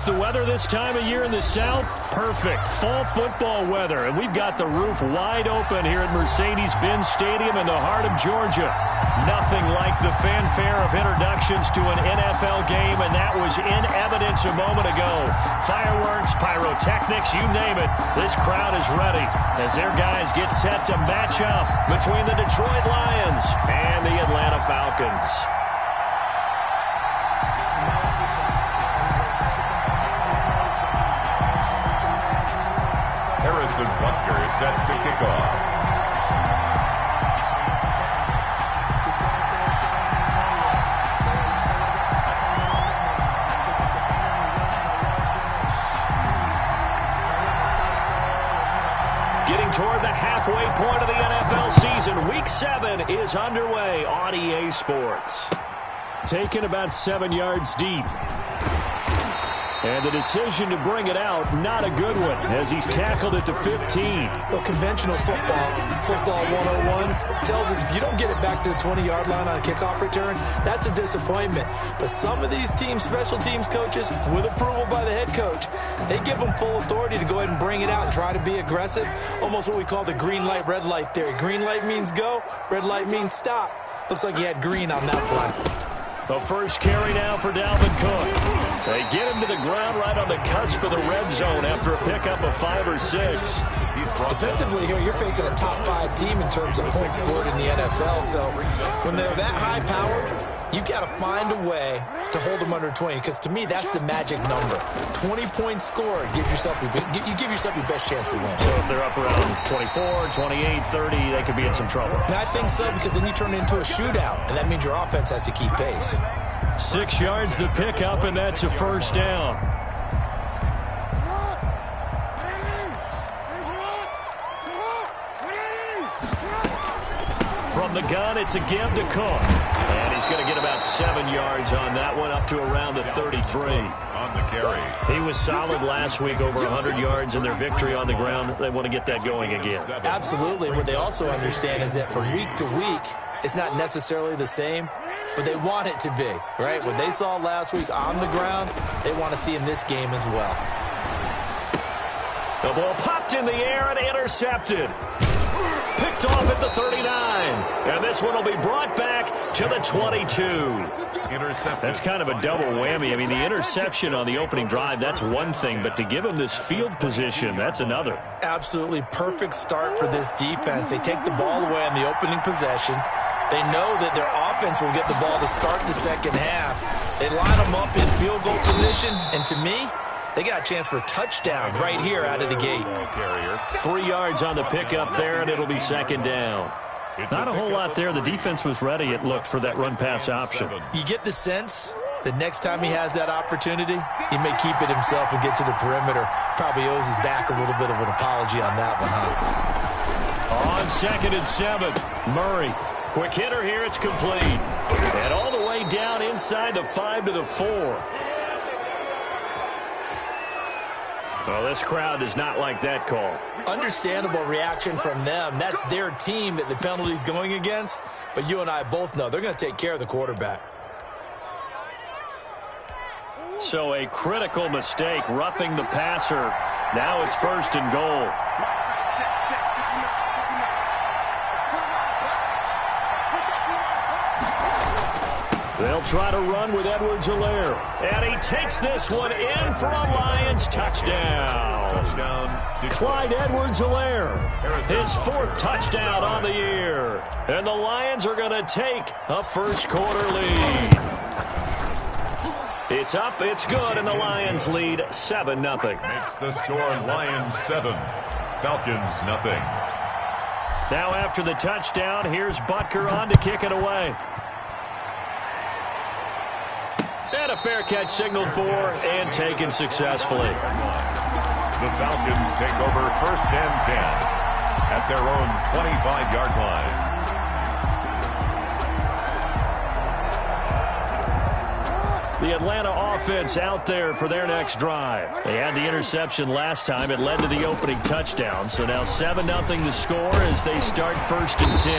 The weather this time of year in the South, perfect. Fall football weather, and we've got the roof wide open here at Mercedes-Benz Stadium in the heart of Georgia. Nothing like the fanfare of introductions to an NFL game, and that was in evidence a moment ago. Fireworks, pyrotechnics, you name it. This crowd is ready as their guys get set to match up between the Detroit Lions and the Atlanta Falcons. Butker is set to kick off. Getting toward the halfway point of the NFL season, Week 7 is underway on EA Sports. Taken about 7 yards deep. And the decision to bring it out, not a good one, as he's tackled at the 15. Well, conventional football 101, tells us if you don't get it back to the 20-yard line on a kickoff return, that's a disappointment. But some of these special teams coaches, with approval by the head coach, they give them full authority to go ahead and bring it out and try to be aggressive, almost what we call the green light, red light theory. Green light means go, red light means stop. Looks like he had green on that play. The first carry now for Dalvin Cook. They get him to the ground right on the cusp of the red zone after a pickup of 5 or 6. Defensively here, you're facing a top 5 team in terms of points scored in the NFL. So when they're that high powered, you've got to find a way to hold them under 20. Because to me, that's the magic number. 20 points scored, you give yourself your best chance to win. So if they're up around 24, 28, 30, they could be in some trouble. And I think so, because then you turn it into a shootout, and that means your offense has to keep pace. 6 yards the pickup, and that's a first down. From the gun, it's a give to Cook. And he's going to get about 7 yards on that one, up to around the 33. On the carry. He was solid last week, over 100 yards in their victory on the ground. They want to get that going again. Absolutely. What they also understand is that from week to week, it's not necessarily the same, but they want it to be, right? What they saw last week on the ground, they want to see in this game as well. The ball popped in the air and intercepted. Picked off at the 39. And this one will be brought back to the 22. Intercepted. That's kind of a double whammy. I mean, the interception on the opening drive, that's one thing. But to give him this field position, that's another. Absolutely perfect start for this defense. They take the ball away on the opening possession. They know that their offense will get the ball to start the second half. They line them up in field goal position. And to me, they got a chance for a touchdown right here out of the gate. 3 yards on the pickup there, and it'll be second down. Not a whole lot there. The defense was ready, it looked, for that run-pass option. You get the sense that next time he has that opportunity, he may keep it himself and get to the perimeter. Probably owes his back a little bit of an apology on that one, huh? On 2nd and 7, Murray. Quick hitter here, it's complete. And all the way down inside the 5 to the 4. Well, this crowd does not like that call. Understandable reaction from them. That's their team that the penalty's going against. But you and I both know they're going to take care of the quarterback. So a critical mistake, roughing the passer. Now it's 1st and goal. They'll try to run with Edwards-Helaire. And he takes this one in for a Lions touchdown. Clyde Edwards-Helaire, his 4th touchdown on the year. And the Lions are going to take a first-quarter lead. It's up, it's good, and the Lions lead 7-0. Makes the score Lions 7, Falcons 0. Now after the touchdown, here's Butker on to kick it away. And a fair catch signaled for and taken successfully. The Falcons take over 1st and 10 at their own 25-yard line. The Atlanta offense out there for their next drive. They had the interception last time. It led to the opening touchdown. So now 7-0 the score as they start 1st and 10.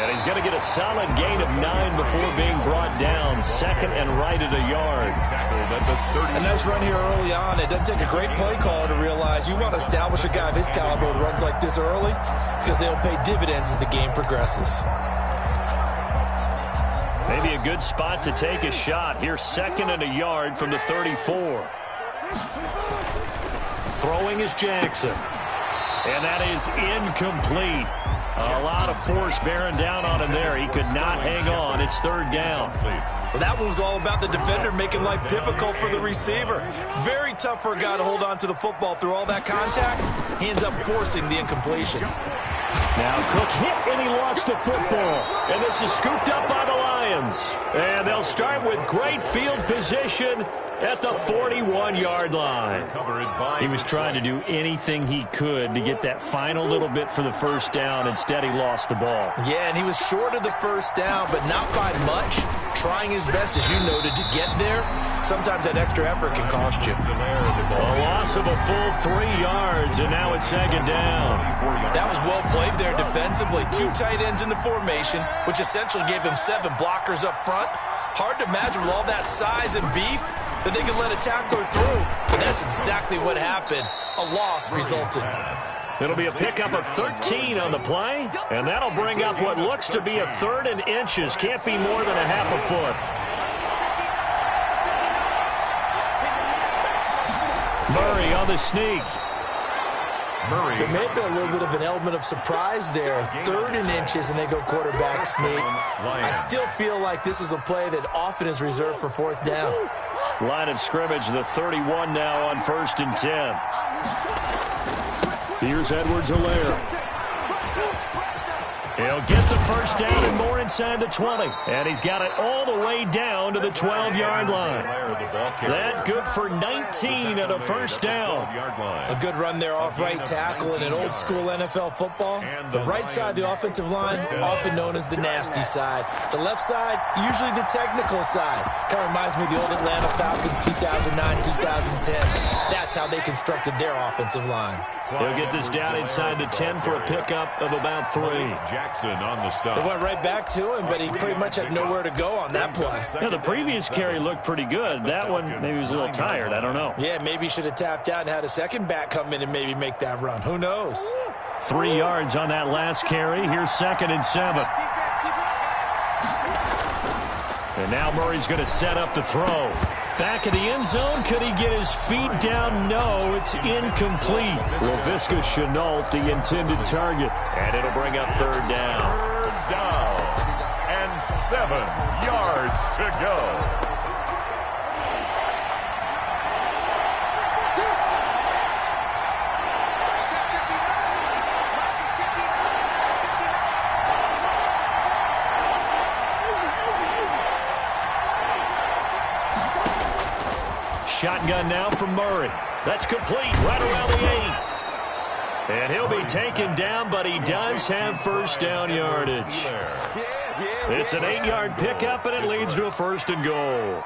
And he's going to get a solid gain of 9 before being brought down. 2nd and right at a yard. at the 30. A nice run here early on. It doesn't take a great play caller to realize you want to establish a guy of his caliber with runs like this early because they'll pay dividends as the game progresses. Maybe a good spot to take a shot. Here's 2nd and a yard from the 34. Throwing is Jackson. And that is incomplete. A lot of force bearing down on him there. He could not hang on. It's 3rd down. Well, that one was all about the defender making life difficult for the receiver. Very tough for a guy to hold on to the football through all that contact. He ends up forcing the incompletion. Now Cook hit and he lost the football. And this is scooped up by the Lions. And they'll start with great field position at the 41-yard line. He was trying to do anything he could to get that final little bit for the first down. Instead, he lost the ball. Yeah, and he was short of the first down, but not by much. Trying his best, as you noted, to get there. Sometimes that extra effort can cost you. A loss of a full 3 yards, and now it's 2nd down. That was well played there defensively. 2 tight ends in the formation, which essentially gave them 7 blockers up front. Hard to imagine with all that size and beef that they could let a tackler through. But that's exactly what happened. A loss resulted. It'll be a pickup of 13 on the play, and that'll bring up what looks to be a 3rd and inches. Can't be more than a half a foot. Murray on the sneak. There may have been a little bit of an element of surprise there. 3rd and inches, and they go quarterback sneak. I still feel like this is a play that often is reserved for 4th down. Line of scrimmage, the 31 now on 1st and 10. Here's Edwards-Helaire. He'll get the first down and more inside the 20. And he's got it all the way down to the 12-yard line. That good for 19 and a first down. A good run there off right tackle in an old-school NFL football. The right side of the offensive line, often known as the nasty side. The left side, usually the technical side. Kind of reminds me of the old Atlanta Falcons 2009-2010. That's how they constructed their offensive line. He'll get this down inside the 10 for a pickup of about 3. Jackson on the stop. They went right back to him, but he pretty much had nowhere to go on that play. Yeah, the previous carry looked pretty good. That one, maybe he was a little tired. I don't know. Yeah, maybe he should have tapped out and had a second back come in and maybe make that run. Who knows? 3 yards on that last carry. Here's 2nd and 7. And now Murray's going to set up the throw. Back of the end zone. Could he get his feet down? No, it's incomplete. Laviska Shenault, the intended target. And it'll bring up 3rd down. 3rd down and 7 yards to go. Shotgun now from Murray. That's complete right around the 8. And he'll be taken down, but he does have first down yardage. It's an 8-yard pickup, and it leads to a 1st and goal.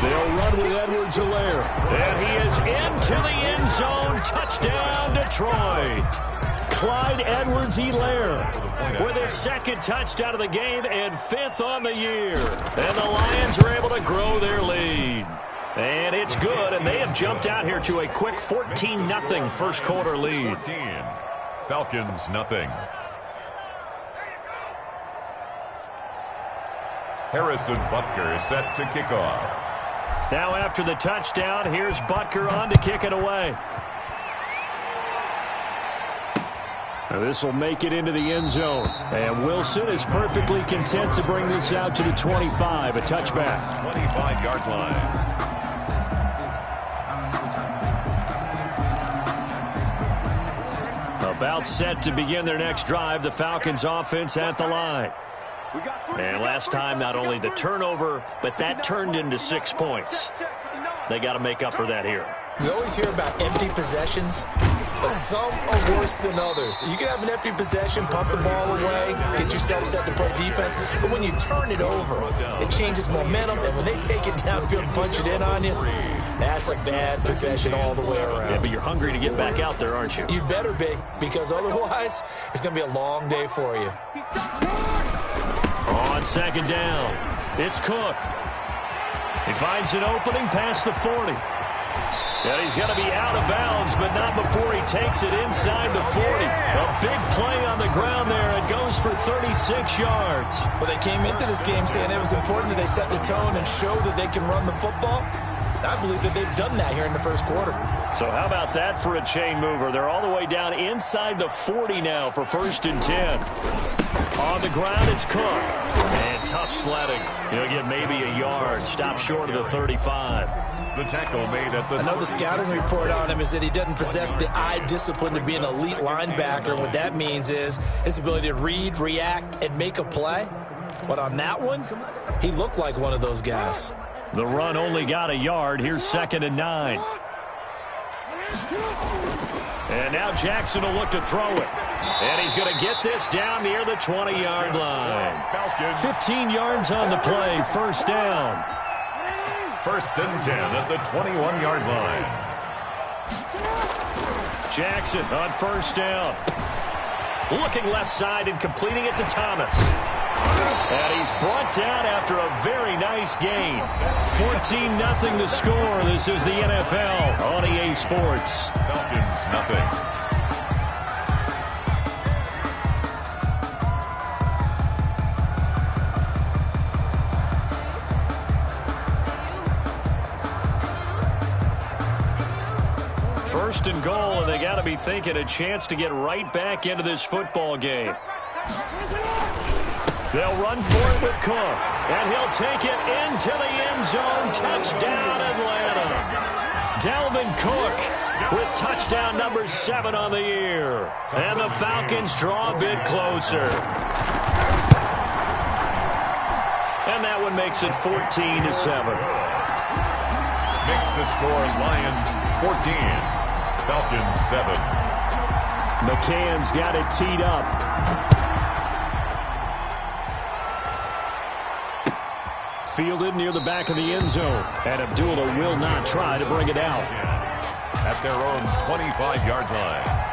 They'll run with Edwards-Helaire. And he is into the end zone. Touchdown, Detroit. Clyde Edwards-Helaire with his 2nd touchdown of the game and 5th on the year. And the Lions are able to grow their lead. And it's good, and they have jumped out here to a quick 14-0 first quarter lead. 14. Falcons nothing. Harrison Butker is set to kick off. Now after the touchdown, here's Butker on to kick it away. Now this will make it into the end zone. And Wilson is perfectly content to bring this out to the 25, a touchback. 25-yard line. About set to begin their next drive, the Falcons offense at the line. And last time, not only the turnover, but that turned into 6 points. They got to make up for that here. We always hear about empty possessions, but some are worse than others. You can have an empty possession, pump the ball away, get yourself set to play defense, but when you turn it over, it changes momentum, and when they take it downfield and punch it in on you, That's a bad possession all the way around. Yeah, but you're hungry to get back out there, aren't you? You better be, because otherwise it's going to be a long day for you. On second down, it's Cook. He finds an opening past the 40. And he's going to be out of bounds, but not before he takes it inside the 40. A big play on the ground there. It goes for 36 yards. Well, they came into this game saying it was important that they set the tone and show that they can run the football. I believe that they've done that here in the first quarter. So how about that for a chain mover? They're all the way down inside the 40 now for 1st and 10. On the ground, it's Cook. And tough sledding. He'll get maybe a yard. Stop short of the 35. The tackle made at the... Another scouting report on him is that he doesn't possess the eye discipline to be an elite linebacker. What that means is his ability to read, react, and make a play. But on that one, he looked like one of those guys. The run only got a yard. Here's 2nd and 9. And now Jackson will look to throw it. And he's going to get this down near the 20-yard line. 15 yards on the play. 1st down. 1st and 10 at the 21-yard line. Jackson on 1st down. Looking left side and completing it to Thomas. And he's brought down after a very nice gain. 14-0 the score. This is the NFL on EA Sports. Falcons, nothing. First and goal, and they got to be thinking a chance to get right back into this football game. They'll run for it with Cook, and he'll take it into the end zone. Touchdown, Atlanta. Dalvin Cook with touchdown number 7 on the year. And the Falcons draw a bit closer. And that one makes it 14-7. Makes the score Lions 14. Falcons 7. McCann's got it teed up. Fielded near the back of the end zone. And Abdullah will not try to bring it out. At their own 25-yard line.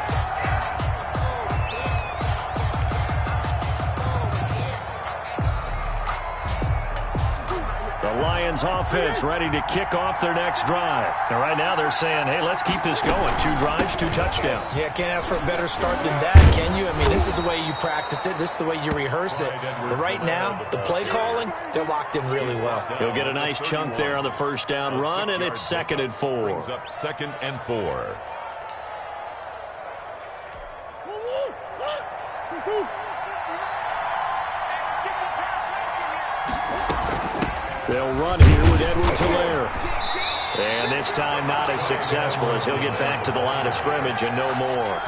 The Lions offense ready to kick off their next drive. And right now they're saying, hey, let's keep this going. 2 drives, 2 touchdowns. Yeah, can't ask for a better start than that, can you? I mean, this is the way you practice it. This is the way you rehearse it. But right now, the play calling, they're locked in really well. He'll get a nice chunk there on the 1st down run, and it's 2nd and 4. Brings up 2nd and 4. They'll run here with Edwards-Helaire. And this time not as successful as he'll get back to the line of scrimmage and no more.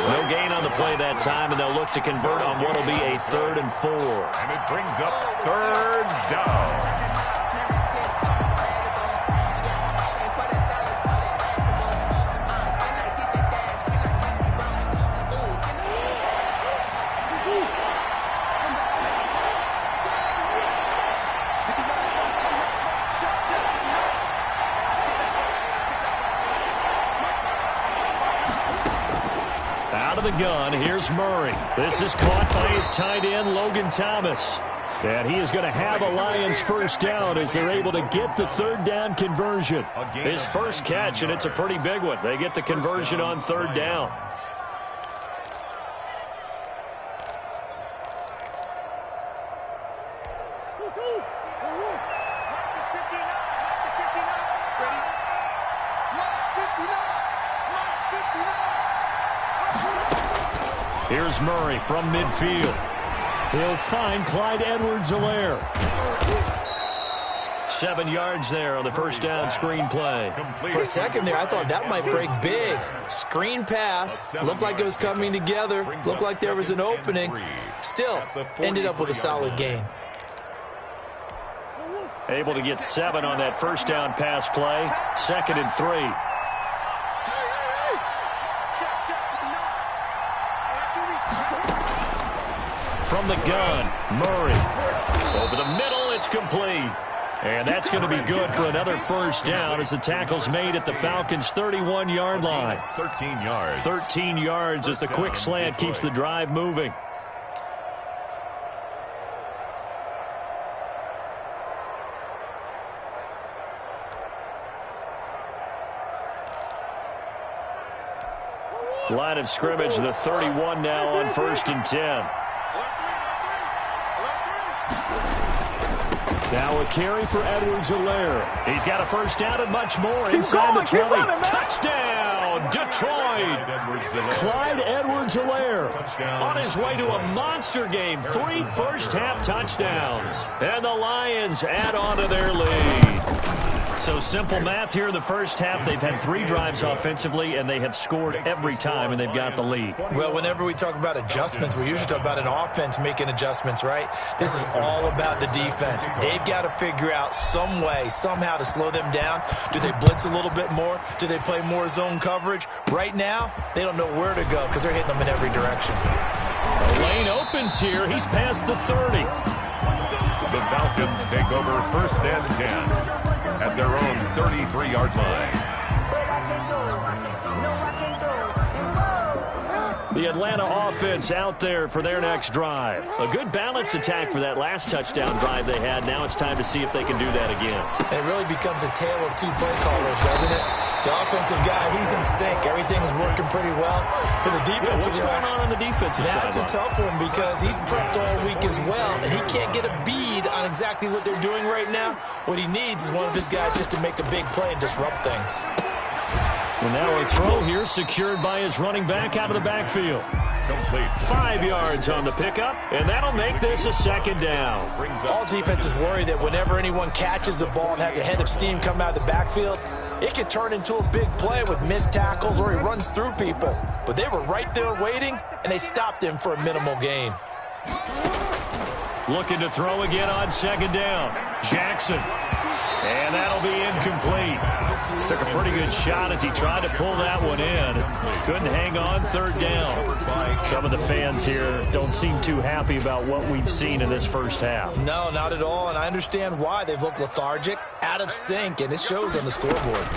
No gain on the play that time, and they'll look to convert on what will be a 3rd and 4. And it brings up 3rd down. The gun. Here's Murray. This is caught by his tight end, Logan Thomas. And he is going to have a Lions 1st down as they're able to get the 3rd down conversion. His first catch, and it's a pretty big one. They get the conversion on 3rd down. Here's Murray from midfield. He'll find Clyde Edwards-Helaire. 7 yards there on the 1st down screen play. For a second there, I thought that might break big. Screen pass. Looked like it was coming together. Looked like there was an opening. Still, ended up with a solid gain. Able to get 7 on that 1st down pass play. 2nd and 3. From the gun, Murray. Over the middle, it's complete. And that's going to be good for another first down as the tackle's made at the Falcons' 31-yard line. 13 yards. 13 yards as the quick slant keeps the drive moving. Line of scrimmage, the 31 now on 1st and 10. Now a carry for Edwards-Helaire. He's got a first down and much more inside the 20. Touchdown, Detroit. Clyde Edwards-Helaire on his way to a monster game. 3 first-half touchdowns. And the Lions add on to their lead. So simple math here in the first half. They've had 3 drives offensively, and they have scored every time, and they've got the lead. Well, whenever we talk about adjustments, we usually talk about an offense making adjustments, right? This is all about the defense. They've got to figure out some way, somehow to slow them down. Do they blitz a little bit more? Do they play more zone coverage? Right now, they don't know where to go because they're hitting them in every direction. The lane opens here. He's past the 30. The Falcons take over 1st and 10. At their own 33-yard line. The Atlanta offense out there for their next drive. A good balance attack for that last touchdown drive they had. Now it's time to see if they can do that again. It really becomes a tale of 2 play callers, doesn't it? The offensive guy, he's in sync. Everything is working pretty well. For the defensive what's going on the defensive side? That's a tough one because he's prepped all week as well, and he can't get a bead on exactly what they're doing right now. What he needs is one of his guys just to make a big play and disrupt things. Well, now a throw here secured by his running back out of the backfield. Complete. 5 yards on the pickup, and that'll make this a 2nd down. All defenses worry that whenever anyone catches the ball and has a head of steam come out of the backfield, it can turn into a big play with missed tackles or he runs through people. But they were right there waiting, and they stopped him for a minimal gain. Looking to throw again on 2nd down. Jackson. And that'll be incomplete. Took a pretty good shot as he tried to pull that one in. Couldn't hang on 3rd down. Some of the fans here don't seem too happy about what we've seen in this first half. No, not at all, and I understand why. They've looked lethargic, out of sync, and it shows on the scoreboard.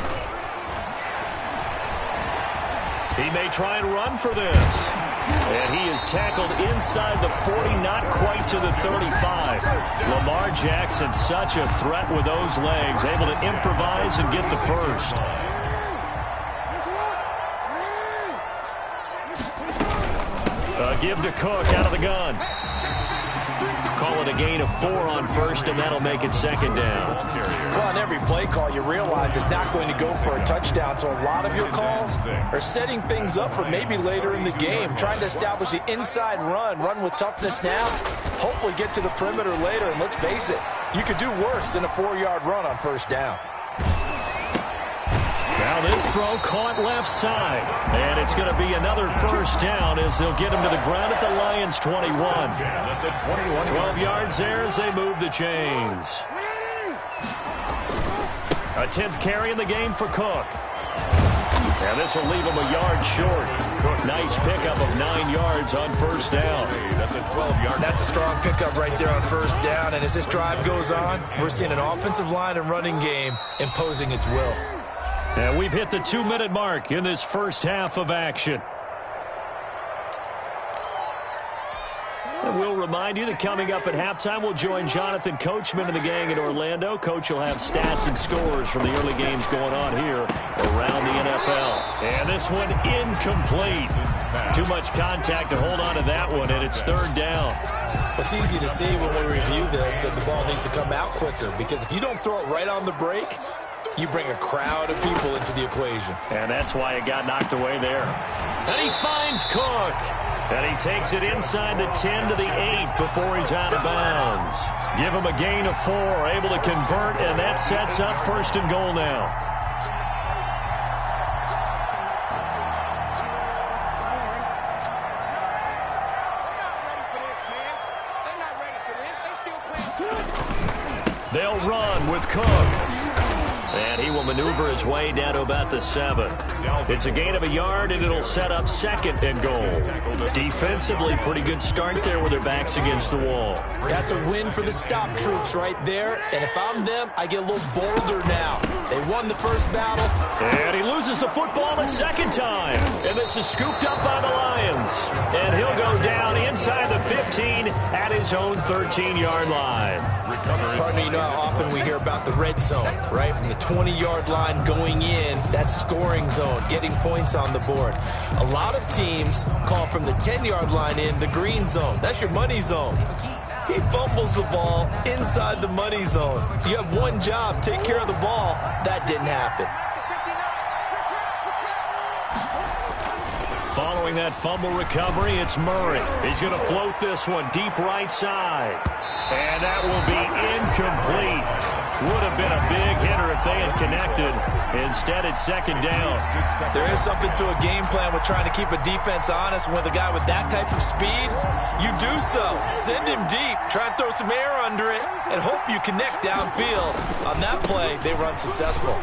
He may try and run for this. And he is tackled inside the 40, not quite to the 35. Lamar Jackson, such a threat with those legs, able to improvise and get the first. A give to Cook out of the gun. Call it a gain of 4 on 1st, and that'll make it 2nd down. Well, on every play call, you realize it's not going to go for a touchdown, so a lot of your calls are setting things up for maybe later in the game, trying to establish the inside run with toughness now, hopefully get to the perimeter later, and let's face it, you could do worse than a 4-yard run on 1st down. Now this throw caught left side. And it's going to be another first down as they'll get him to the ground at the Lions' 21. 12 yards there as they move the chains. A 10th carry in the game for Cook. And this will leave him a yard short. Nice pickup of 9 yards on 1st down. That's a strong pickup right there on 1st down. And as this drive goes on, we're seeing an offensive line and running game imposing its will. And we've hit the 2-minute mark in this first half of action. And we'll remind you that coming up at halftime, we'll join Jonathan Coachman and the gang in Orlando. Coach will have stats and scores from the early games going on here around the NFL. And this one incomplete. Too much contact to hold on to that one, and it's 3rd down. It's easy to see when we review this that the ball needs to come out quicker, because if you don't throw it right on the break, you bring a crowd of people into the equation. And that's why it got knocked away there. And he finds Cook. And he takes it inside the 10 to the 8 before he's out of bounds. Give him a gain of 4, able to convert, and that sets up 1st and goal now. They'll run with Cook. And he will maneuver his way down to about the 7. It's a gain of a yard, and it'll set up 2nd and goal. Defensively, pretty good start there with their backs against the wall. That's a win for the stop troops right there. And if I'm them, I get a little bolder now. They won the first battle. And he loses the football the second time. And this is scooped up by the Lions. And he'll go down inside the 15 at his own 13-yard line. Partner, you know how often we hear about the red zone, right? From the 20-yard line going in, that's scoring zone, getting points on the board. A lot of teams call from the 10-yard line in the green zone. That's your money zone. He fumbles the ball inside the money zone. You have one job, take care of the ball. That didn't happen. Following that fumble recovery, it's Murray. He's going to float this one deep right side. And that will be incomplete. Would have been a big hitter if they had connected. Instead, it's 2nd down. There is something to a game plan with trying to keep a defense honest. With a guy with that type of speed, you do so. Send him deep. Try and throw some air under it and hope you connect downfield. On that play, they were unsuccessful.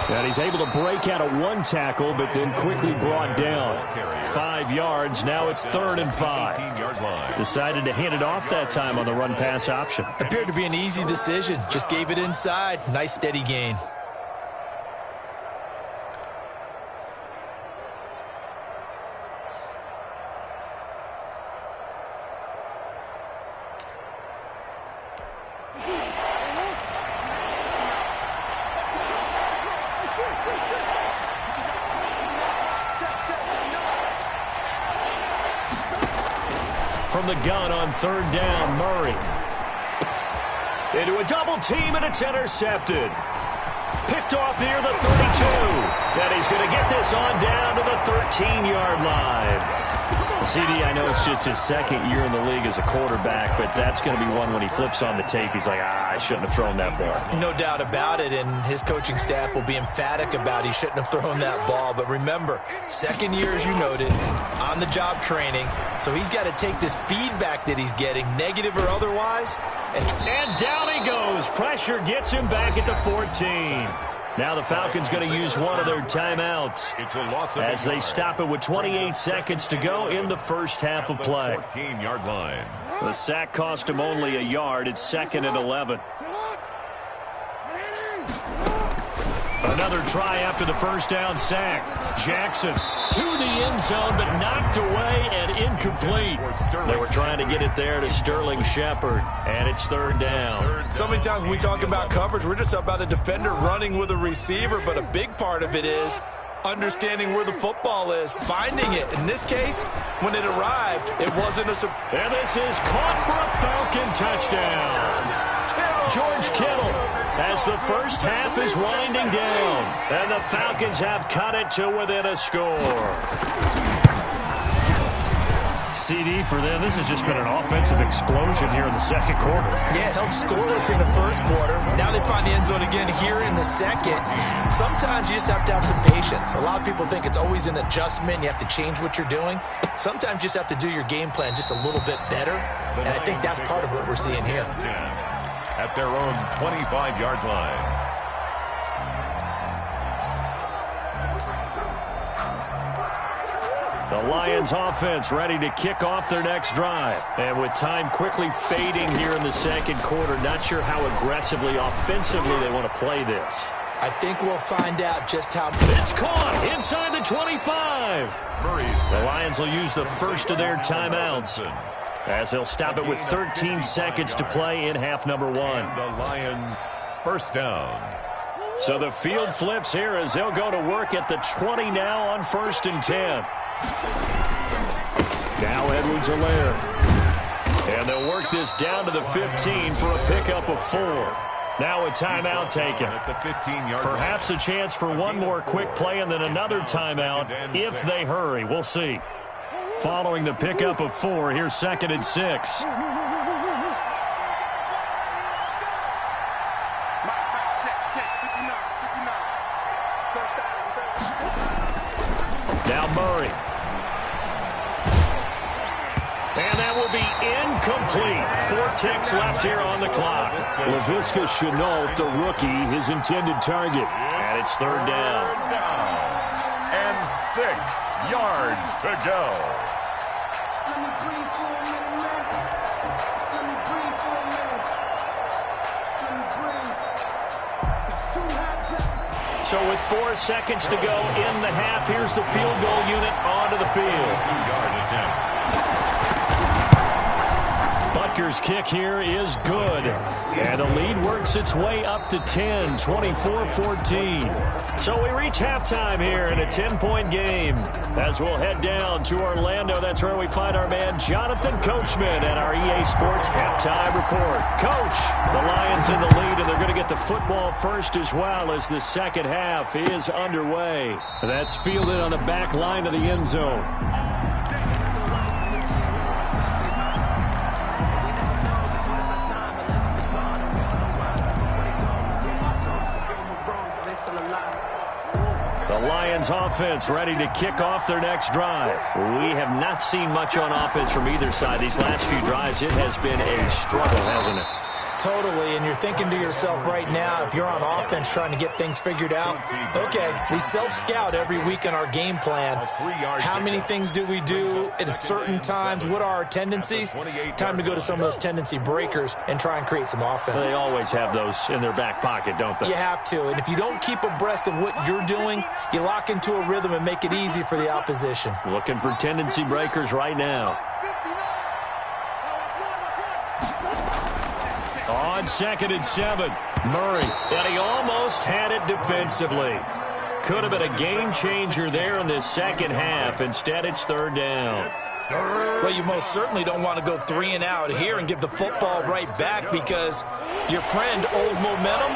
And he's able to break out of one tackle, but then quickly brought down. 5 yards. Now it's 3rd and 5. Decided to hand it off that time on the run-pass option. Appeared to be an easy decision. Just gave it inside. Nice steady gain. From the gun on 3rd down, Murray. Into a double team, and it's intercepted. Picked off near the 32. And he's going to get this on down to the 13-yard line. CD, I know it's just his 2nd year in the league as a quarterback, but that's going to be one when he flips on the tape. He's like, I shouldn't have thrown that ball. No doubt about it, and his coaching staff will be emphatic about he shouldn't have thrown that ball. But remember, 2nd year, as you noted, on-the-job training, so he's got to take this feedback that he's getting, negative or otherwise. And down he goes. Pressure gets him back at the 14. Now the Falcons going to use one of their timeouts as they stop it with 28 seconds to go in the first half of play. 14-yard line. The sack cost him only a yard. It's 2nd and 11. Another try after the first down sack. Jackson to the end zone, but knocked away and incomplete. They were trying to get it there to Sterling Shepard, and it's 3rd down. So many times when we talk about coverage, we're just about a defender running with a receiver, but a big part of it is understanding where the football is, finding it. In this case, when it arrived, it wasn't a surprise. And this is caught for a Falcon touchdown. George Kittle, as the first half is winding down, and the Falcons have cut it to within a score. CD for them, this has just been an offensive explosion here in the 2nd quarter. Yeah, held scoreless in the 1st quarter. Now they find the end zone again here in the 2nd. Sometimes you just have to have some patience. A lot of people think it's always an adjustment. You have to change what you're doing. Sometimes you just have to do your game plan just a little bit better, and I think that's part of what we're seeing here. At their own 25-yard line. The Lions offense ready to kick off their next drive. And with time quickly fading here in the 2nd quarter, not sure how aggressively, offensively they want to play this. I think we'll find out just how. It's caught inside the 25. The Lions will use the first of their timeouts, as they'll stop it with 13 seconds to play in half number 1. The Lions, 1st down. So the field flips here as they'll go to work at the 20 now on 1st and 10. Now Edwards-Helaire. And they'll work this down to the 15 for a pickup of 4. Now a timeout taken. Perhaps a chance for one more quick play and then another timeout if they hurry. We'll see. Following the pickup of 4, here's 2nd and 6. Now Murray. And that will be incomplete. ticks left here on the clock. Laviska Shenault, the rookie, his intended target. And it's third down. And 6 yards to go. So with 4 seconds to go in the half, here's the field goal unit onto the field. 2-yard attempt. Butker's kick here is good. And the lead works its way up to 10, 24-14. So we reach halftime here in a 10-point game. As we'll head down to Orlando, that's where we find our man Jonathan Coachman at our EA Sports Halftime Report. Coach, the Lions in the lead, and they're going to get the football first as well as the second half is underway. That's fielded on the back line of the end zone. The Lions offense ready to kick off their next drive. We have not seen much on offense from either side these last few drives. It has been a struggle, hasn't it? Totally, and you're thinking to yourself right now, if you're on offense trying to get things figured out, okay, we self-scout every week in our game plan. How many things do we do at certain times? What are our tendencies? Time to go to some of those tendency breakers and try and create some offense. They always have those in their back pocket, don't they? You have to, and if you don't keep abreast of what you're doing, you lock into a rhythm and make it easy for the opposition. Looking for tendency breakers right now. On 2nd and 7, Murray, and he almost had it defensively. Could have been a game changer there in this second half. Instead, it's third down. Well, you most certainly don't want to go 3 and out here and give the football right back because your friend, Old Momentum,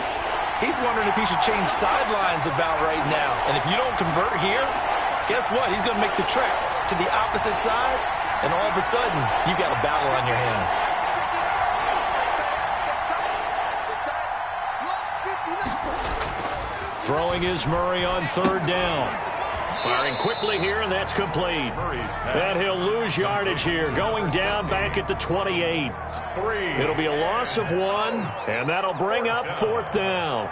he's wondering if he should change sidelines about right now. And if you don't convert here, guess what? He's going to make the trek to the opposite side, and all of a sudden, you've got a battle on your hands. Throwing is Murray on third down. Firing quickly here, and that's complete. And he'll lose yardage here, going down back at the 28. It'll be a loss of 1, and that'll bring up 4th down.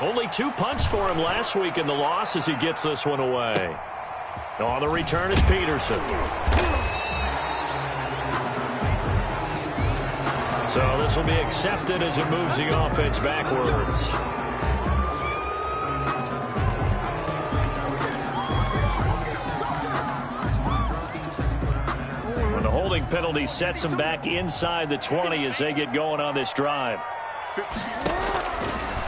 Only 2 punts for him last week in the loss as he gets this one away. On the return is Peterson. So this will be accepted as it moves the offense backwards. And the holding penalty sets them back inside the 20 as they get going on this drive.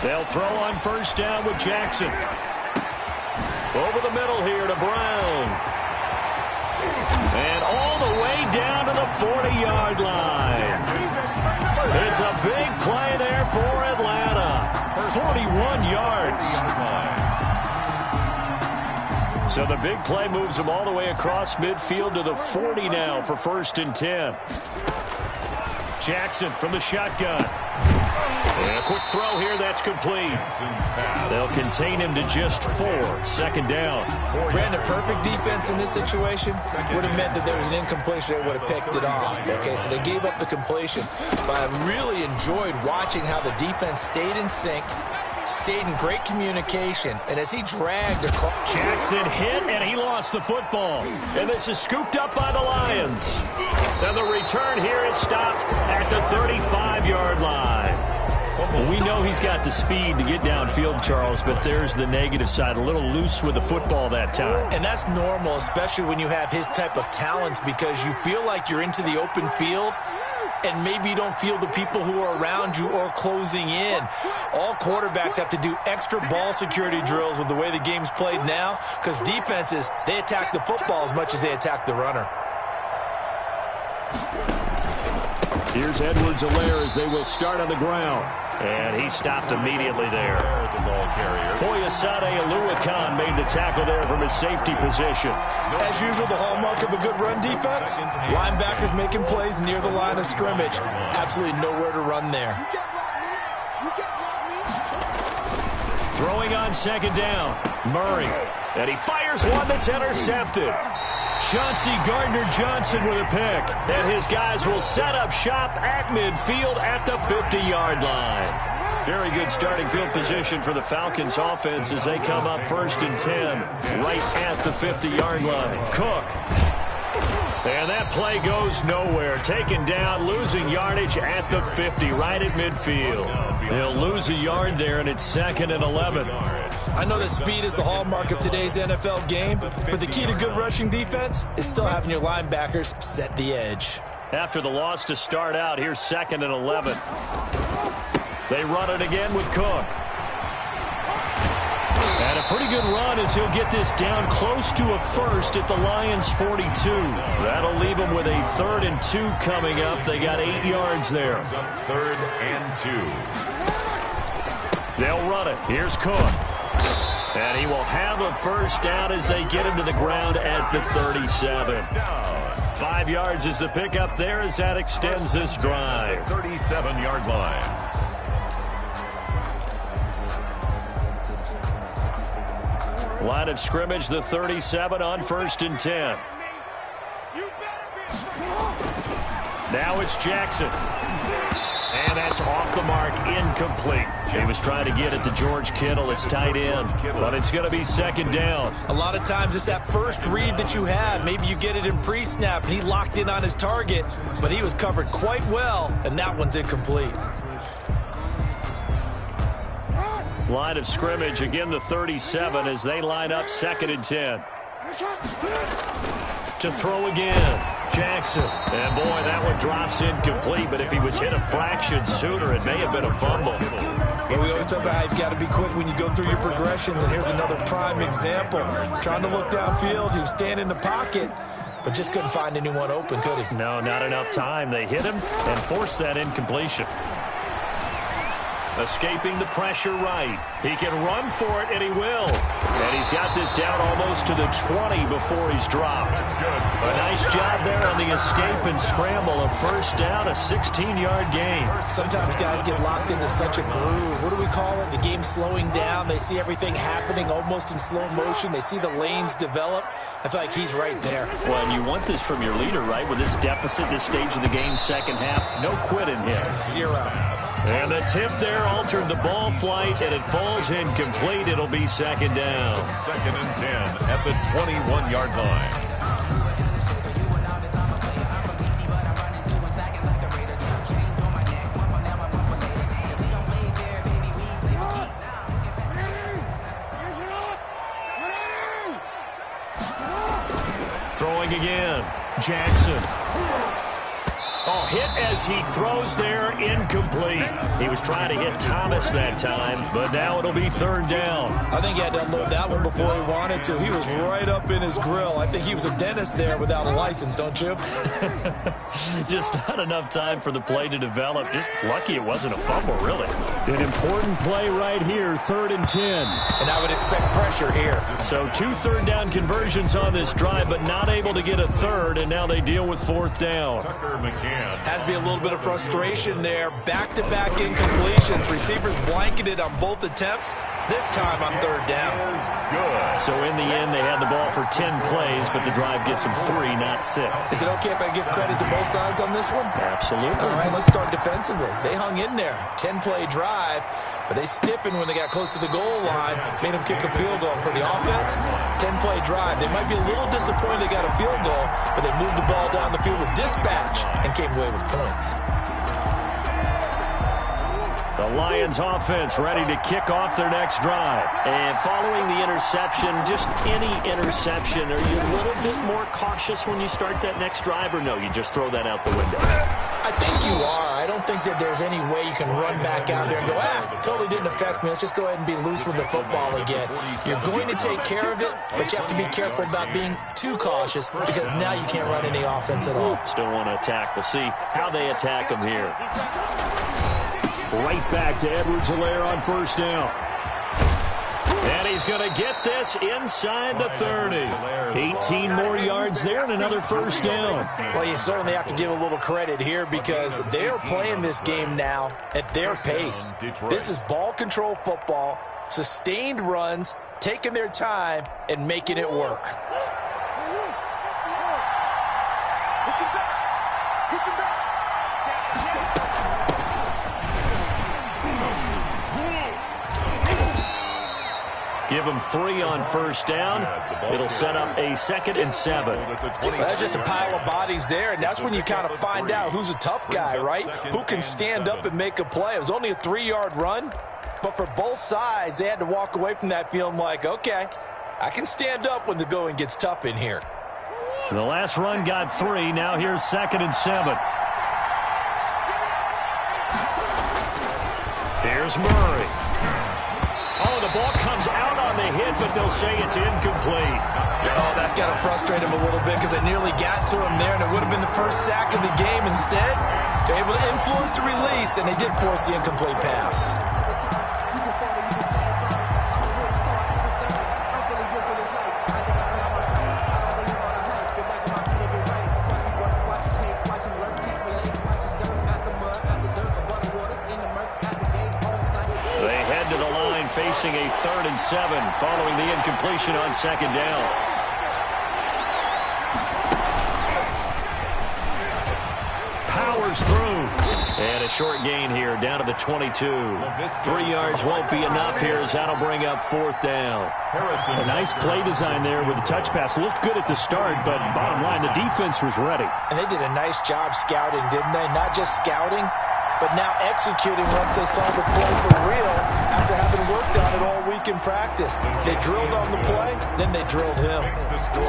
They'll throw on first down with Jackson. Over the middle here to Brown. And all the way down to the 40-yard line. It's a big play there for Atlanta. 41 yards. So the big play moves them all the way across midfield to the 40 now for 1st and 10. Jackson from the shotgun. And a quick throw here, that's complete. They'll contain him to just 4. 2nd down. Brandon, perfect defense in this situation would have meant that there was an incompletion. They would have picked it off. Okay, so they gave up the completion. But I really enjoyed watching how the defense stayed in sync, stayed in great communication, and as he dragged across. Jackson hit, and he lost the football. And this is scooped up by the Lions. And the return here is stopped at the 35-yard line. We know he's got the speed to get downfield, Charles, but there's the negative side. A little loose with the football that time. And that's normal, especially when you have his type of talents, because you feel like you're into the open field and maybe you don't feel the people who are around you or closing in. All quarterbacks have to do extra ball security drills with the way the game's played now, because defenses, they attack the football as much as they attack the runner. Here's Edwards-Helaire as they will start on the ground. And he stopped immediately there. The ball carrier. Foyesade Oluwakan made the tackle there from his safety position. As usual, the hallmark of a good run defense, linebackers making plays near the line of scrimmage. Absolutely nowhere to run there. Throwing on 2nd down. Murray, and he fires one that's intercepted. Chauncey Gardner-Johnson with a pick, and his guys will set up shop at midfield at the 50-yard line. Very good starting field position for the Falcons offense as they come up 1st and 10 right at the 50-yard line. Cook. And that play goes nowhere. Taken down, losing yardage at the 50, right at midfield. They'll lose a yard there, and it's 2nd and 11. I know that speed is the hallmark of today's NFL game, but the key to good rushing defense is still having your linebackers set the edge. After the loss to start out, here's 2nd and 11. They run it again with Cook. And a pretty good run as he'll get this down close to a first at the Lions' 42. That'll leave them with a 3rd and 2 coming up. They got 8 yards there. 3rd and 2. They'll run it. Here's Cook. And he will have a first down as they get him to the ground at the 37. 5 yards is the pickup there as that extends this drive. 37-yard line. Line of scrimmage, the 37 on 1st and 10. Now it's Jackson. And that's off the mark, incomplete. He was trying to get it to George Kittle, his tight end, but it's going to be 2nd down. A lot of times it's that first read that you have. Maybe you get it in pre-snap, and he locked in on his target, but he was covered quite well, and that one's incomplete. Line of scrimmage, again the 37 as they line up 2nd and 10. To throw again, Jackson. And boy, that one drops incomplete, but if he was hit a fraction sooner, it may have been a fumble. Well, we always talk about how you've got to be quick when you go through your progressions, and here's another prime example. Trying to look downfield, he was standing in the pocket, but just couldn't find anyone open, could he? No, not enough time. They hit him and forced that incompletion. Escaping the pressure right. He can run for it, and he will. And he's got this down almost to the 20 before he's dropped. A nice job there on the escape and scramble. A first down, a 16-yard gain. Sometimes guys get locked into such a groove. What do we call it? The game's slowing down. They see everything happening almost in slow motion. They see the lanes develop. I feel like he's right there. Well, and you want this from your leader, right? With this deficit, this stage of the game, second half, no quit in him. 0. And the tip there altered the ball flight, and it falls incomplete. It'll be 2nd down. 2nd and 10 at the 21-yard line. Throwing again, Jackson. Oh, hit as he throws there, incomplete. He was trying to hit Thomas that time, but now it'll be 3rd down. I think he had to unload that one before he wanted to. He was right up in his grill. I think he was a dentist there without a license, don't you? Just not enough time for the play to develop. Just lucky it wasn't a fumble, really. An important play right here, 3rd and 10. And I would expect pressure here. So 2 3rd down conversions on this drive, but not able to get a third, and now they deal with 4th down. Tucker McCann. Has to be a little bit of frustration there. Back-to-back incompletions. Receivers blanketed on both attempts. This time on 3rd down. Good. So in the end, they had the ball for 10 plays, but the drive gets them 3, not 6. Is it okay if I give credit to both sides on this one? Absolutely. All right, let's start defensively. They hung in there. 10-play drive, but they stiffened when they got close to the goal line, made them kick a field goal. For the offense, 10-play drive. They might be a little disappointed they got a field goal, but they moved the ball down the field with dispatch and came away with points. The Lions offense ready to kick off their next drive. And following the interception, just any interception, are you a little bit more cautious when you start that next drive, or no, you just throw that out the window? I think you are. I don't think that there's any way you can run back out there and go, totally didn't affect me. Let's just go ahead and be loose with the football again. You're going to take care of it, but you have to be careful about being too cautious because now you can't run any offense at all. Still want to attack. We'll see how they attack them here. Right back to Edwards-Helaire on 1st down. And he's going to get this inside the 30. 18 more yards there and another 1st down. Well, you certainly have to give a little credit here because they're playing this game now at their pace. This is ball control football, sustained runs, taking their time and making it work. Give them 3 on first down. It'll set up a 2nd and 7. Well, that's just a pile of bodies there, and that's when you kind of find out who's a tough guy, right? Who can stand up and make a play. It was only a 3-yard run, but for both sides, they had to walk away from that feeling like, okay, I can stand up when the going gets tough in here. The last run got 3. Now here's 2nd and 7. Here's Murray. Oh, the ball comes out on the hit, but they'll say it's incomplete. Oh, that's got to frustrate him a little bit because they nearly got to him there, and it would have been the first sack of the game. Instead, they're able to influence the release, and they did force the incomplete pass. Facing a 3rd and 7 following the incompletion on 2nd down. Powers through. And a short gain here down to the 22. 3 yards won't be enough here as that'll bring up 4th down. A nice play design there with the touch pass. Looked good at the start, but bottom line, the defense was ready. And they did a nice job scouting, didn't they? Not just scouting, but now executing once they saw the play for real after having worked on it all week in practice. They drilled on the play, then they drilled him.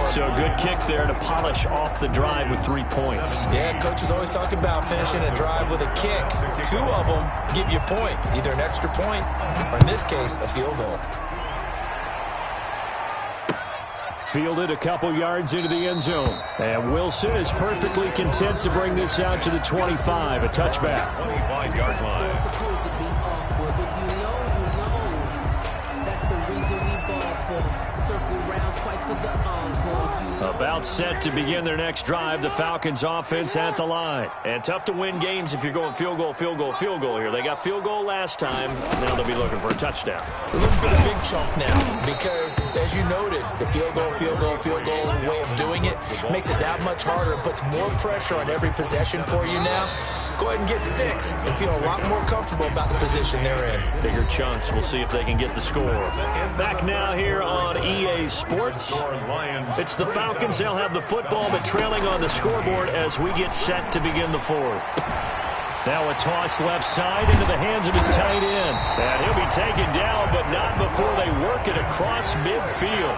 So a good kick there to polish off the drive with 3 points. Yeah, coaches always talk about finishing a drive with a kick. 2 of them give you points, either an extra point or, in this case, a field goal. Fielded a couple yards into the end zone. And Wilson is perfectly content to bring this out to the 25, a touchback. 25-yard line. About set to begin their next drive. The Falcons offense at the line. And tough to win games if you're going field goal, field goal, field goal here. They got field goal last time. Now they'll be looking for a touchdown. They're looking for the big chunk now because, as you noted, the field goal way of doing it makes it that much harder. It puts more pressure on every possession for you now. Go ahead and get 6 and feel a lot more comfortable about the position they're in. Bigger chunks. We'll see if they can get the score. Back now here on EA Sports. It's the Falcons. They'll have the football, but trailing on the scoreboard as we get set to begin the 4th. Now a toss left side into the hands of his tight end. And he'll be taken down, but not before they work it across midfield.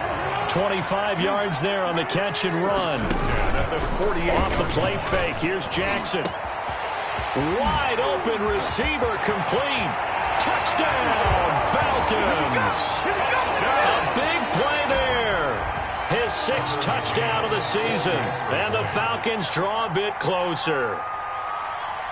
25 yards there on the catch and run. Off the play fake. Here's Jackson. Wide open receiver complete. Touchdown, Falcons. A big play there. His 6th touchdown of the season. And the Falcons draw a bit closer.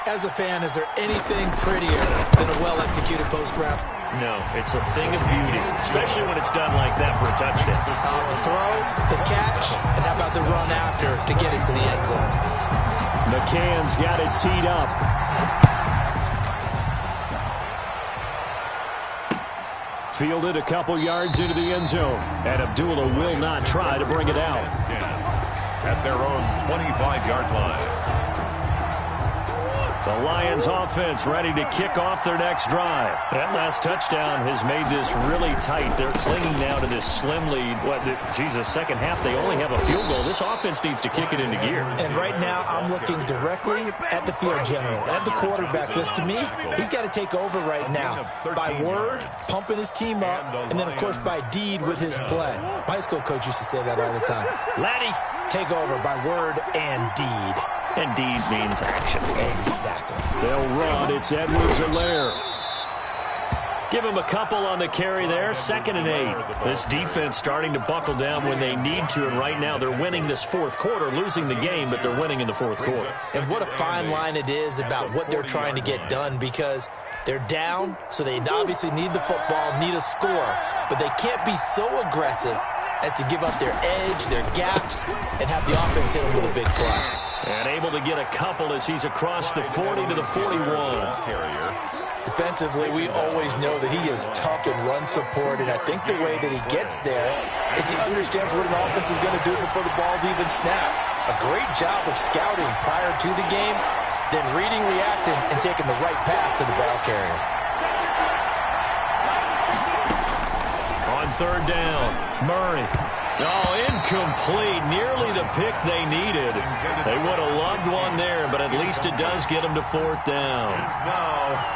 As a fan, is there anything prettier than a well-executed post route? No, it's a thing of beauty, especially when it's done like that for a touchdown. The throw, the catch, and how about the run after to get it to the end zone? McCann's got it teed up. Fielded a couple yards into the end zone. And Abdullah will not try to bring it out. At their own 25-yard line. The Lions offense ready to kick off their next drive. That last touchdown has made this really tight. They're clinging now to this slim lead. Second half, they only have a field goal. This offense needs to kick it into gear. And right now, I'm looking directly at the field general, at the quarterback. Because to me, he's got to take over right now. By word, pumping his team up, and then, of course, by deed with his play. My high school coach used to say that all the time. Laddie, take over by word and deed. And deed means action. Exactly. They'll run. It's Edwards-Helaire. Give him a couple on the carry there. 2nd and 8. This defense starting to buckle down when they need to. And right now they're winning this 4th quarter, losing the game, but they're winning in the 4th quarter. And what a fine line it is about what they're trying to get done because they're down, so they obviously need the football, need a score. But they can't be so aggressive as to give up their edge, their gaps, and have the offense hit them with a big play. And able to get a couple as he's across the 40 to the 41. Defensively, we always know that he is tough in run support, and I think the way that he gets there is he understands what an offense is going to do before the ball's even snapped. A great job of scouting prior to the game, then reading, reacting, and taking the right path to the ball carrier. On third down, Murray. Oh, incomplete. Nearly the pick they needed. They would have loved one there, but at least it does get them to fourth down.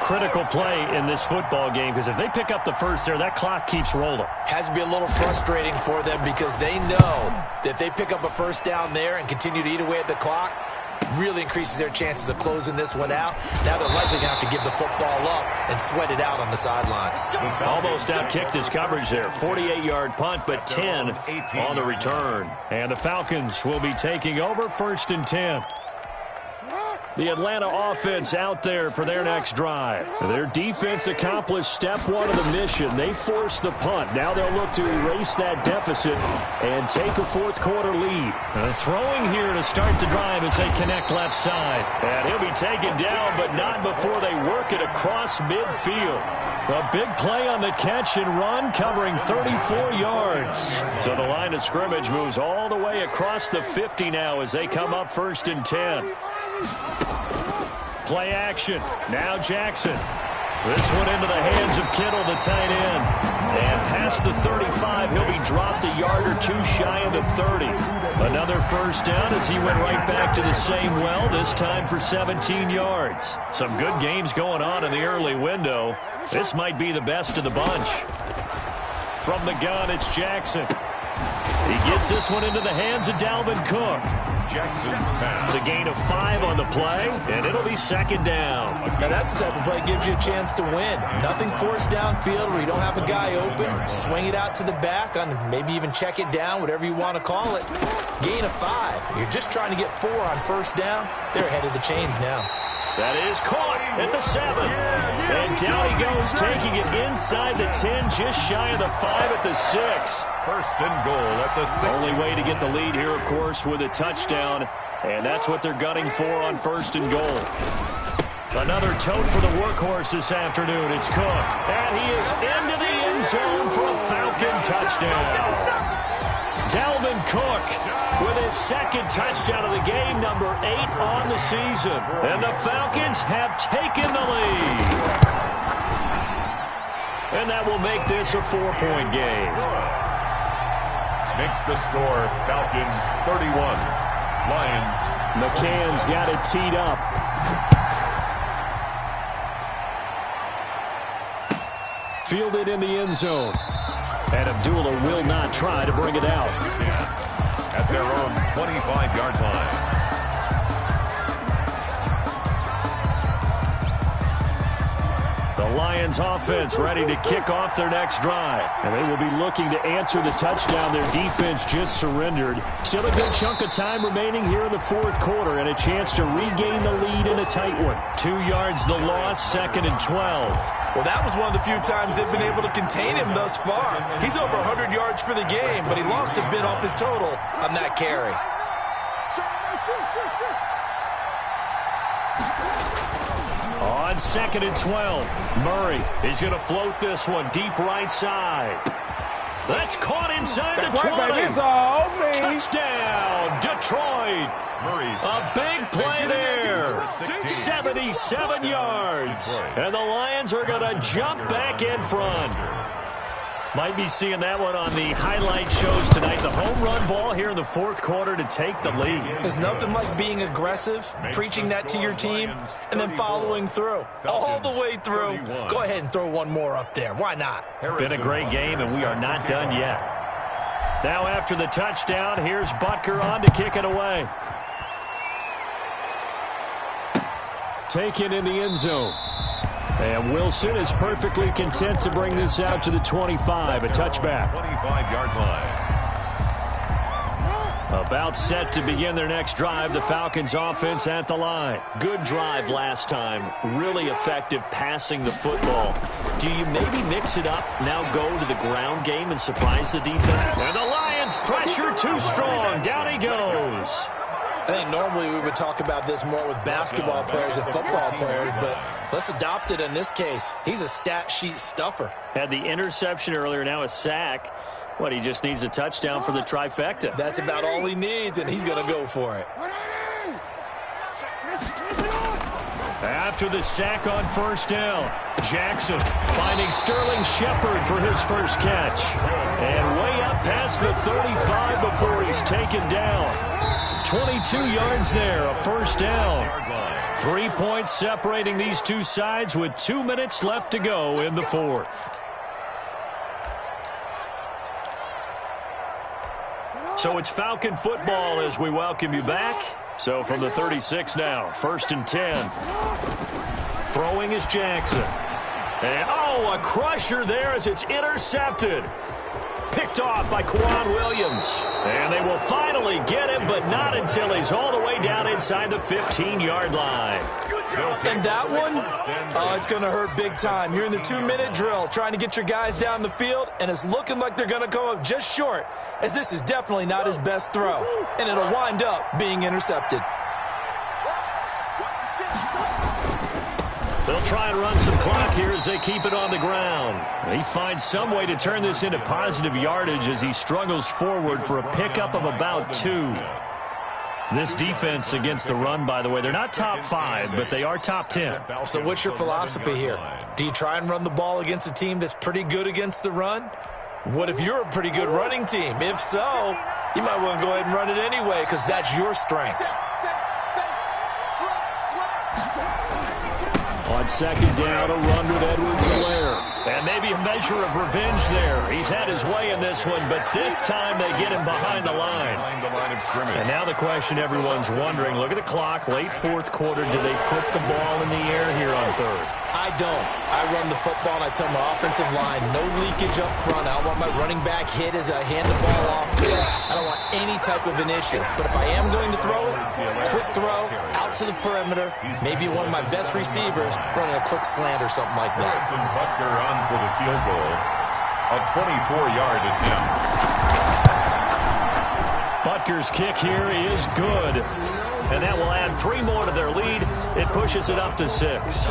Critical play in this football game, because if they pick up the first there, that clock keeps rolling. Has to be a little frustrating for them because they know that if they pick up a first down there and continue to eat away at the clock, really increases their chances of closing this one out. Now they're likely going to have to give the football up and sweat it out on the sideline. Almost out-kicked his coverage there. 48-yard punt, but 10 on the return. And the Falcons will be taking over first and 10. The Atlanta offense out there for their next drive. Their defense accomplished step one of the mission. They forced the punt. Now they'll look to erase that deficit and take a fourth-quarter lead. Throwing here to start the drive as they connect left side. And he'll be taken down, but not before they work it across midfield. A big play on the catch and run, covering 34 yards. So the line of scrimmage moves all the way across the 50 now as they come up first and 10. Play action. Now Jackson. This one into the hands of Kittle, the tight end. And past the 35, he'll be dropped a yard or two shy of the 30. Another first down as he went right back to the same well, this time for 17 yards. Some good games going on in the early window. This might be the best of the bunch. From the gun, it's Jackson. He gets this one into the hands of Dalvin Cook. Jackson's pass. It's a gain of 5 on the play, and it'll be second down. Now that's the type of play that gives you a chance to win. Nothing forced downfield where you don't have a guy open. Swing it out to the back, on maybe even check it down, whatever you want to call it. Gain of 5. You're just trying to get 4 on first down. They're ahead of the chains now. That is caught at the 7. And down he goes, taking it inside the 10, just shy of the 5 at the 6. First and goal at the 6. Only way to get the lead here, of course, with a touchdown. And that's what they're gunning for on first and goal. Another tote for the workhorse this afternoon. It's Cook. And he is into the end zone for a Falcon touchdown. Dalvin Cook with his second touchdown of the game, number 8 on the season. And the Falcons have taken the lead. And that will make this a 4-point game. Makes the score Falcons 31. Lions. McCann's got it teed up. Fielded in the end zone. And Abdullah will not try to bring it out. At their own 25-yard line. The Lions offense ready to kick off their next drive. And they will be looking to answer the touchdown their defense just surrendered. Still a good chunk of time remaining here in the fourth quarter and a chance to regain the lead in a tight one. 2 yards the loss, second and 12. Well, that was one of the few times they've been able to contain him thus far. He's over 100 yards for the game, but he lost a bit off his total on that carry. On second and 12, Murray is going to float this one deep right side. That's caught inside the 20. Touchdown, Detroit. Murray's a big play there. 77 yards. And the Lions are going to jump back in front. Might be seeing that one on the highlight shows tonight. The home run ball here in the fourth quarter to take the lead. There's nothing like being aggressive, preaching that to your team, and then following through. All the way through. Go ahead and throw one more up there. Why not? Been a great game, and we are not done yet. Now after the touchdown, here's Butker on to kick it away. Taken in the end zone. And Wilson is perfectly content to bring this out to the 25, a touchback. 25-yard line. About set to begin their next drive, the Falcons offense at the line. Good drive last time. Really effective passing the football. Do you maybe mix it up, now go to the ground game and surprise the defense? And the Lions pressure too strong. Down he goes. I think normally we would talk about this more with basketball players than football players, but let's adopt it in this case. He's a stat sheet stuffer. Had the interception earlier, now a sack. What, he just needs a touchdown for the trifecta. That's about all he needs, and he's going to go for it. After the sack on first down, Jackson finding Sterling Shepard for his first catch. And way up past the 35 before he's taken down. 22 yards there, a first down. 3 points separating these two sides with 2 minutes left to go in the fourth. So it's Falcon football as we welcome you back. So from the 36 now, 1st and 10. Throwing is Jackson. And, a crusher there as it's intercepted. Picked off by Quan Williams. And they will finally get him, but not until he's all the way down inside the 15-yard line. And that one, it's going to hurt big time. You're in the 2-minute drill trying to get your guys down the field, and it's looking like they're going to come up just short, as this is definitely not his best throw. And it'll wind up being intercepted. They'll try and run some clock here as they keep it on the ground. He finds some way to turn this into positive yardage as he struggles forward for a pickup of about 2. This defense against the run, by the way, they're not top 5, but they are top 10. So what's your philosophy here? Do you try and run the ball against a team that's pretty good against the run? What if you're a pretty good running team? If so, you might want to go ahead and run it anyway because that's your strength. On second down, a run with Edwards-Helaire. And maybe a measure of revenge there. He's had his way in this one, but this time they get him behind the line. And now the question everyone's wondering, look at the clock, late fourth quarter, do they put the ball in the air here on third? I don't. I run the football, and I tell my offensive line, no leakage up front. I don't want my running back hit as I hand the ball off to him. I don't want any type of an issue. But if I am going to throw it, quick throw, out to the perimeter, maybe one of my best receivers running a quick slant or something like that. Butker on for the field goal. A 24-yard attempt. Butker's kick here is good. And that will add 3 more to their lead. It pushes it up to 6.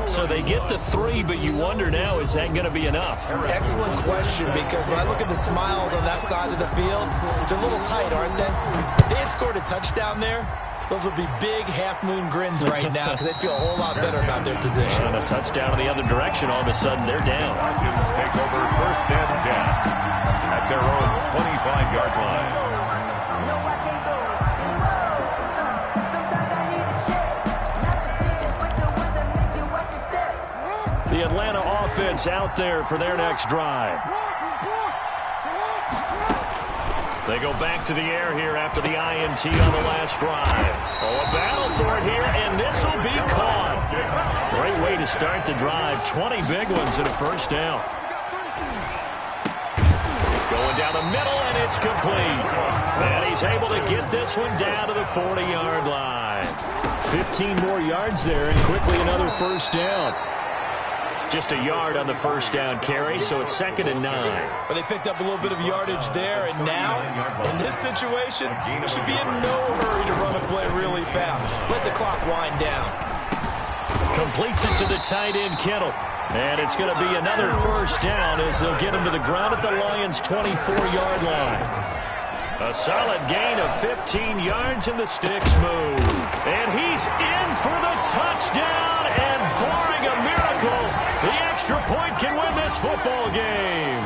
So they get the 3, but you wonder now, is that going to be enough? Excellent question, because when I look at the smiles on that side of the field, they're a little tight, aren't they? If they had scored a touchdown there, those would be big half-moon grins right now because they'd feel a whole lot better about their position. And a touchdown in the other direction, all of a sudden they're down. Falcons take over 1st and 10 at their own 25-yard line. The Atlanta offense out there for their next drive. They go back to the air here after the INT on the last drive. A battle for it here, and this will be caught. Great way to start the drive. 20 big ones and a first down. Going down the middle, and it's complete. And he's able to get this one down to the 40-yard line. 15 more yards there, and quickly another first down. Just a yard on the first down carry, so it's 2nd and 9. But they picked up a little bit of yardage there, and now, in this situation, should be in no hurry to run a play really fast. Let the clock wind down. Completes it to the tight end, Kittle. And it's going to be another first down as they'll get him to the ground at the Lions' 24-yard line. A solid gain of 15 yards, and the sticks move. And he's in for the touchdown, and barring a miracle, the extra point can win this football game.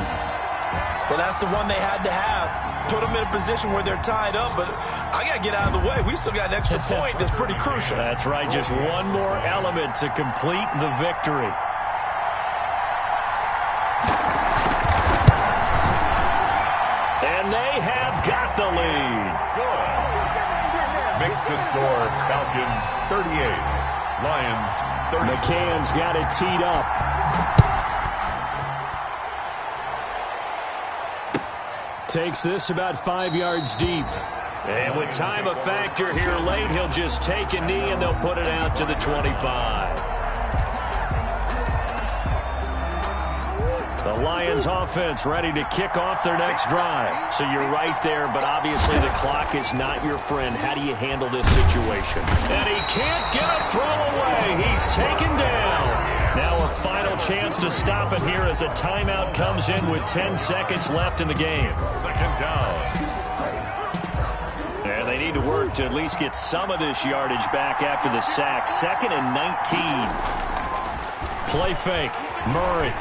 Well, that's the one they had to have. Put them in a position where they're tied up, but I got to get out of the way. We still got an extra point that's pretty crucial. That's right, just one more element to complete the victory. And they have got the lead. Good. Makes the score Falcons 38. Lions 30. McCann's got it teed up. Takes this about 5 yards deep. And with time a factor here late, he'll just take a knee and they'll put it out to the 25. The Lions offense ready to kick off their next drive. So you're right there, but obviously the clock is not your friend. How do you handle this situation? And he can't get a throw away. He's taken down. Now a final chance to stop it here as a timeout comes in with 10 seconds left in the game. Second down. And they need to work to at least get some of this yardage back after the sack. 2nd and 19. Play fake. Murray.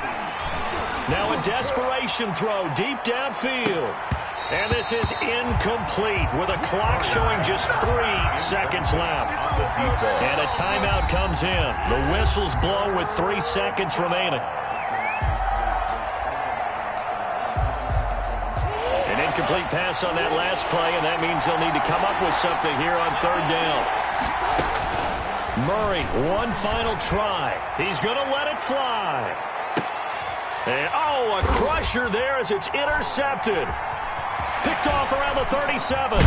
Now a desperation throw deep downfield. And this is incomplete with a clock showing just 3 seconds left. And a timeout comes in. The whistles blow with 3 seconds remaining. An incomplete pass on that last play, and that means they'll need to come up with something here on 3rd down. Murray, one final try. He's going to let it fly. And, a crusher there as it's intercepted. Picked off around the 37. And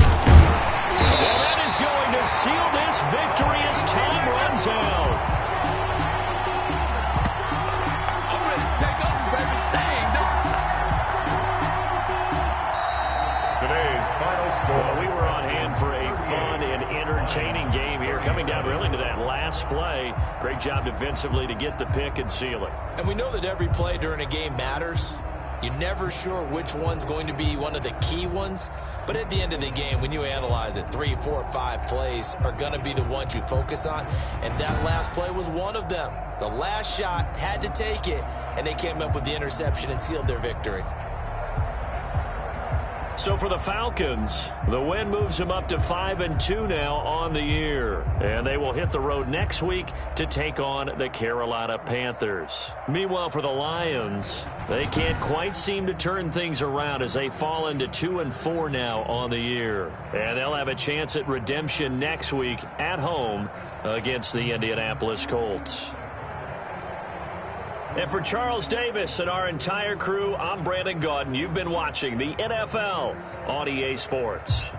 that is going to seal this victory as time runs out. I'm ready to take off, baby. Staying, Today's final score. Well, we were on hand for a fun and entertaining game here, coming down really to that last play. Great job defensively to get the pick and seal it. And we know that every play during a game matters. You're never sure which one's going to be one of the key ones. But at the end of the game, when you analyze it, 3, 4, 5 plays are going to be the ones you focus on. And that last play was one of them. The last shot had to take it, and they came up with the interception and sealed their victory. So for the Falcons, the win moves them up to 5-2 now on the year. And they will hit the road next week to take on the Carolina Panthers. Meanwhile, for the Lions, they can't quite seem to turn things around as they fall into 2-4 now on the year. And they'll have a chance at redemption next week at home against the Indianapolis Colts. And for Charles Davis and our entire crew, I'm Brandon Gaudin. You've been watching the NFL on EA Sports.